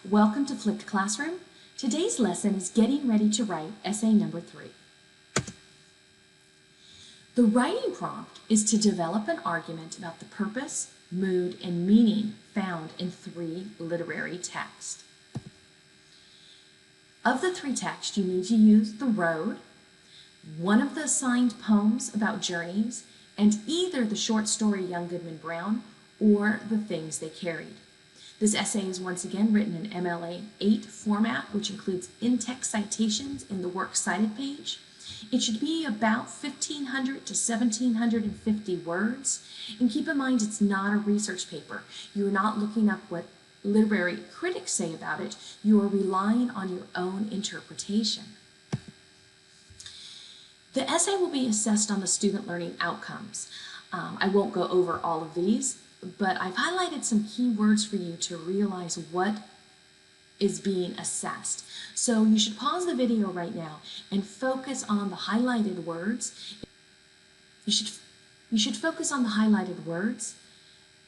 Welcome to Flipped Classroom. Today's lesson is getting ready to write essay number 3. The writing prompt is to develop an argument about the purpose, mood, and meaning found in 3 literary texts. Of the 3 texts, you need to use The Road, one of the assigned poems about journeys, and either the short story Young Goodman Brown or The Things They Carried. This essay is once again written in MLA 8 format, which includes in-text citations in the Works Cited page. It should be about 1,500 to 1,750 words. And keep in mind, it's not a research paper. You're not looking up what literary critics say about it. You are relying on your own interpretation. The essay will be assessed on the student learning outcomes. I won't go over all of these, but I've highlighted some key words for you to realize what is being assessed. So you should pause the video right now and focus on the highlighted words. You should focus on the highlighted words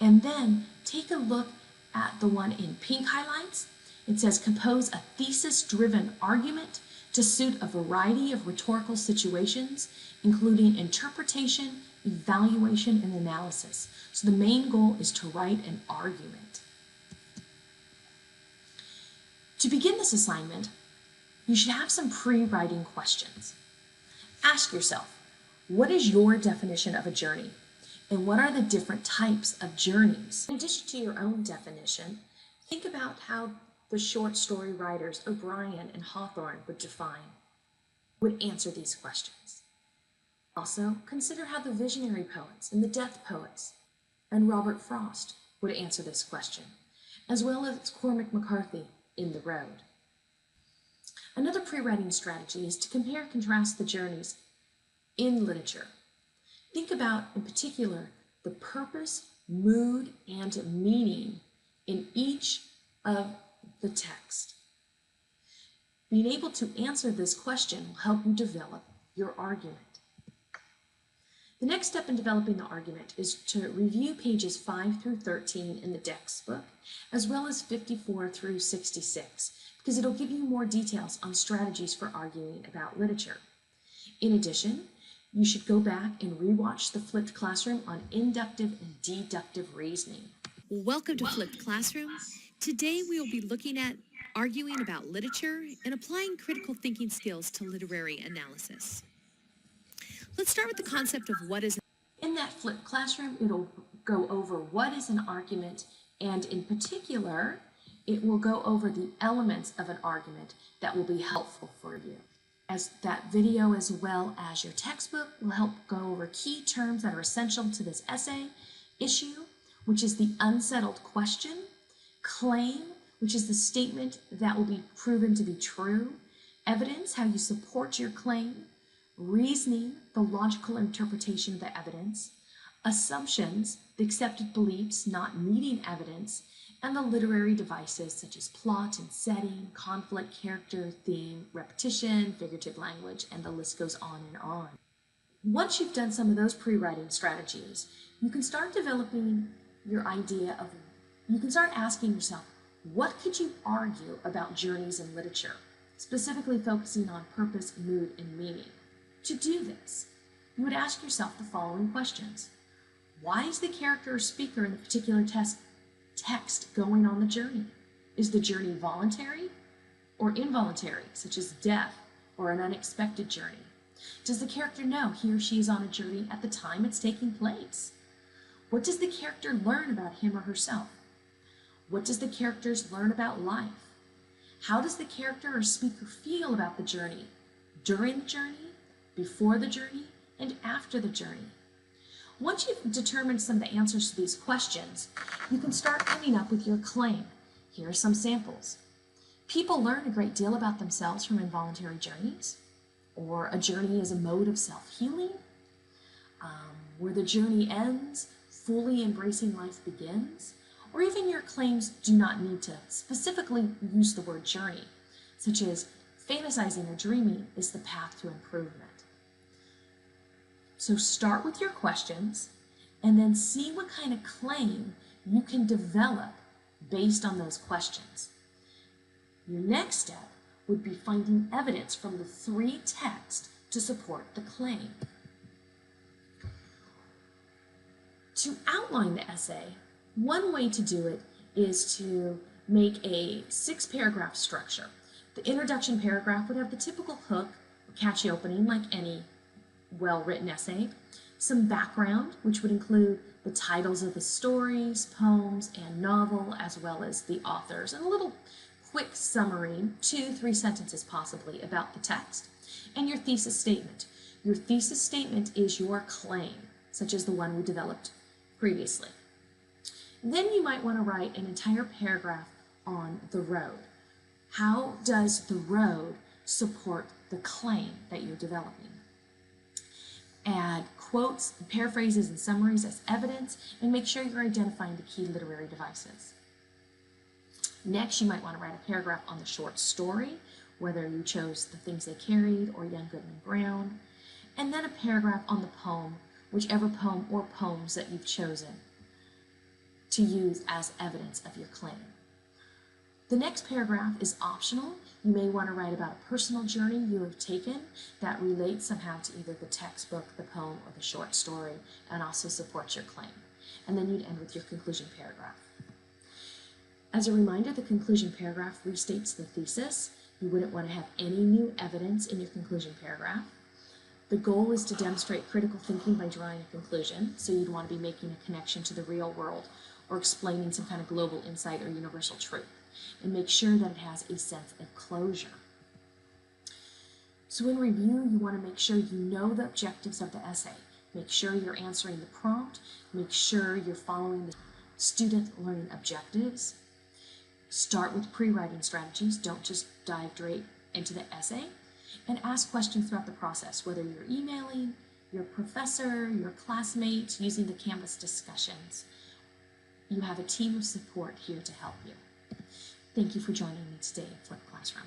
and then take a look at the one in pink highlights. It says compose a thesis-driven argument to suit a variety of rhetorical situations, including interpretation, evaluation, and analysis. So the main goal is to write an argument. To begin this assignment, you should have some pre-writing questions. Ask yourself, what is your definition of a journey? And what are the different types of journeys? In addition to your own definition, think about how the short story writers O'Brien and Hawthorne would answer these questions. Also, consider how the visionary poets and the death poets and Robert Frost would answer this question, as well as Cormac McCarthy in The Road. Another pre-writing strategy is to compare and contrast the journeys in literature. Think about, in particular, the purpose, mood, and meaning in each of the text. Being able to answer this question will help you develop your argument. The next step in developing the argument is to review pages 5 through 13 in the textbook, as well as 54 through 66, because it'll give you more details on strategies for arguing about literature. In addition, you should go back and rewatch the Flipped Classroom on inductive and deductive reasoning. Welcome to Flipped Classroom. Today we will be looking at arguing about literature and applying critical thinking skills to literary analysis. Let's start with the concept of what is. In that Flipped Classroom, it'll go over what is an argument, and in particular, it will go over the elements of an argument that will be helpful for you. As that video, as well as your textbook, will help go over key terms that are essential to this essay, issue, which is the unsettled question, claim, which is the statement that will be proven to be true, evidence, how you support your claim, reasoning, the logical interpretation of the evidence, assumptions, the accepted beliefs not needing evidence, and the literary devices such as plot and setting, conflict, character, theme, repetition, figurative language, and the list goes on and on. Once you've done some of those pre-writing strategies, you can start developing your idea of, you can start asking yourself, what could you argue about journeys in literature, specifically focusing on purpose, mood, and meaning? To do this, you would ask yourself the following questions. Why is the character or speaker in the particular text going on the journey? Is the journey voluntary or involuntary, such as death or an unexpected journey? Does the character know he or she is on a journey at the time it's taking place? What does the character learn about him or herself? What does the characters learn about life? How does the character or speaker feel about the journey during the journey, before the journey, and after the journey? Once you've determined some of the answers to these questions, you can start coming up with your claim. Here are some samples. People learn a great deal about themselves from involuntary journeys, or a journey is a mode of self-healing, where the journey ends, fully embracing life begins, or even your claims do not need to specifically use the word journey, such as fantasizing or dreaming is the path to improvement. So start with your questions and then see what kind of claim you can develop based on those questions. Your next step would be finding evidence from the three texts to support the claim. To outline the essay, one way to do it is to make a 6-paragraph structure. The introduction paragraph would have the typical hook, or catchy opening like any well-written essay, some background, which would include the titles of the stories, poems, and novel, as well as the authors, and a little quick summary, 2-3 sentences possibly, about the text, and your thesis statement. Your thesis statement is your claim, such as the one we developed previously. Then you might want to write an entire paragraph on the road. How does the road support the claim that you're developing? Add quotes, paraphrases, and summaries as evidence, and make sure you're identifying the key literary devices. Next, you might want to write a paragraph on the short story, whether you chose The Things They Carried or Young Goodman Brown, and then a paragraph on the poem, whichever poem or poems that you've chosen to use as evidence of your claim. The next paragraph is optional. You may want to write about a personal journey you have taken that relates somehow to either the textbook, the poem, or the short story, and also supports your claim. And then you'd end with your conclusion paragraph. As a reminder, the conclusion paragraph restates the thesis. You wouldn't want to have any new evidence in your conclusion paragraph. The goal is to demonstrate critical thinking by drawing a conclusion, so you'd want to be making a connection to the real world or explaining some kind of global insight or universal truth, and make sure that it has a sense of closure. So in review, you want to make sure you know the objectives of the essay. Make sure you're answering the prompt. Make sure you're following the student learning objectives. Start with pre-writing strategies. Don't just dive straight into the essay. And ask questions throughout the process, whether you're emailing your professor, your classmates, using the Canvas discussions. You have a team of support here to help you. Thank you for joining me today at Flipped Classroom.